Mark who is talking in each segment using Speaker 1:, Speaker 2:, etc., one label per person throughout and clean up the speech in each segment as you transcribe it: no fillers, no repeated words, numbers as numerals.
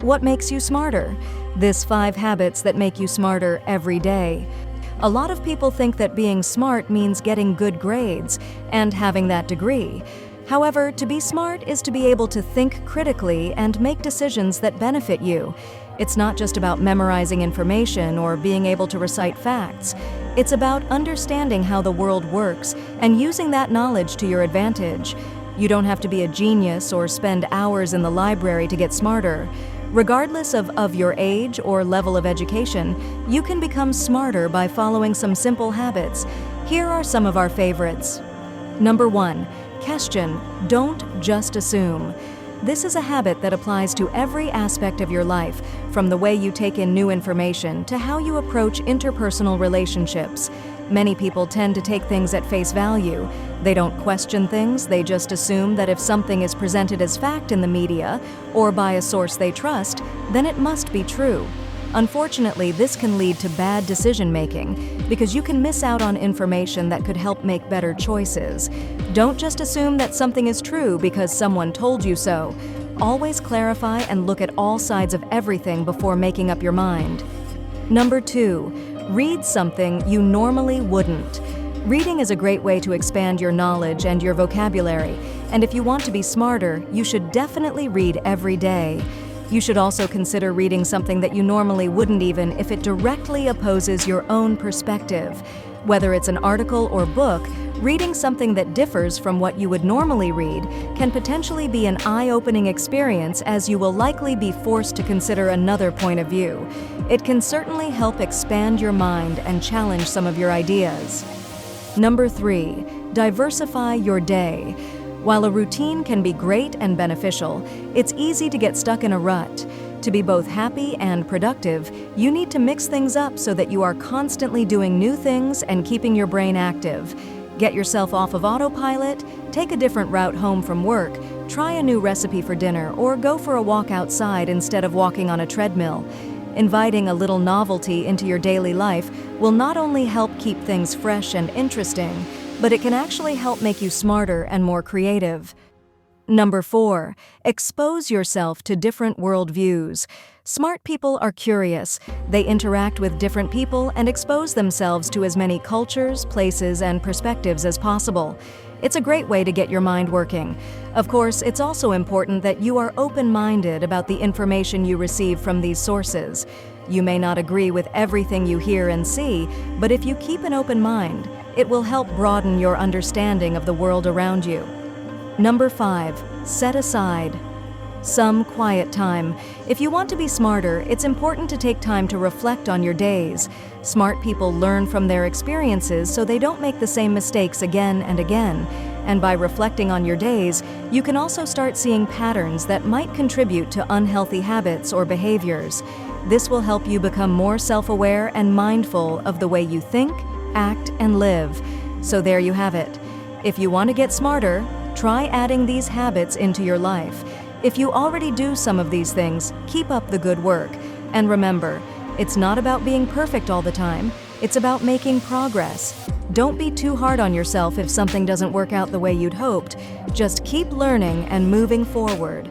Speaker 1: What makes you smarter? This 5 habits that make you smarter every day. A lot of people think that being smart means getting good grades and having that degree. However, to be smart is to be able to think critically and make decisions that benefit you. It's not just about memorizing information or being able to recite facts. It's about understanding how the world works and using that knowledge to your advantage. You don't have to be a genius or spend hours in the library to get smarter. Regardless of your age or level of education, you can become smarter by following some simple habits. Here are some of our favorites. Number 1, question, don't just assume. This is a habit that applies to every aspect of your life, from the way you take in new information to how you approach interpersonal relationships. Many people tend to take things at face value. They don't question things, they just assume that if something is presented as fact in the media or by a source they trust, then it must be true. Unfortunately, this can lead to bad decision-making because you can miss out on information that could help make better choices. Don't just assume that something is true because someone told you so. Always clarify and look at all sides of everything before making up your mind. Number 2, read something you normally wouldn't. Reading is a great way to expand your knowledge and your vocabulary, and if you want to be smarter, you should definitely read every day. You should also consider reading something that you normally wouldn't even if it directly opposes your own perspective. Whether it's an article or book, reading something that differs from what you would normally read can potentially be an eye-opening experience, as you will likely be forced to consider another point of view. It can certainly help expand your mind and challenge some of your ideas. Number 3, diversify your day. While a routine can be great and beneficial, it's easy to get stuck in a rut. To be both happy and productive, you need to mix things up so that you are constantly doing new things and keeping your brain active. Get yourself off of autopilot, take a different route home from work, try a new recipe for dinner, or go for a walk outside instead of walking on a treadmill. Inviting a little novelty into your daily life will not only help keep things fresh and interesting, but it can actually help make you smarter and more creative. Number 4, expose yourself to different worldviews. Smart people are curious. They interact with different people and expose themselves to as many cultures, places, and perspectives as possible. It's a great way to get your mind working. Of course, it's also important that you are open-minded about the information you receive from these sources. You may not agree with everything you hear and see, but if you keep an open mind, it will help broaden your understanding of the world around you. Number 5, set aside some quiet time. If you want to be smarter, it's important to take time to reflect on your days. Smart people learn from their experiences so they don't make the same mistakes again and again. And by reflecting on your days, you can also start seeing patterns that might contribute to unhealthy habits or behaviors. This will help you become more self-aware and mindful of the way you think, act, and live. So there you have it. If you want to get smarter, try adding these habits into your life. If you already do some of these things, keep up the good work. And remember, it's not about being perfect all the time, it's about making progress. Don't be too hard on yourself if something doesn't work out the way you'd hoped. Just keep learning and moving forward.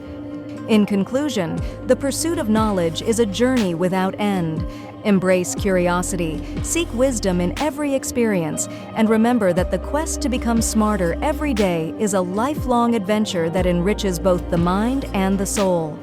Speaker 1: In conclusion, the pursuit of knowledge is a journey without end. Embrace curiosity, seek wisdom in every experience, and remember that the quest to become smarter every day is a lifelong adventure that enriches both the mind and the soul.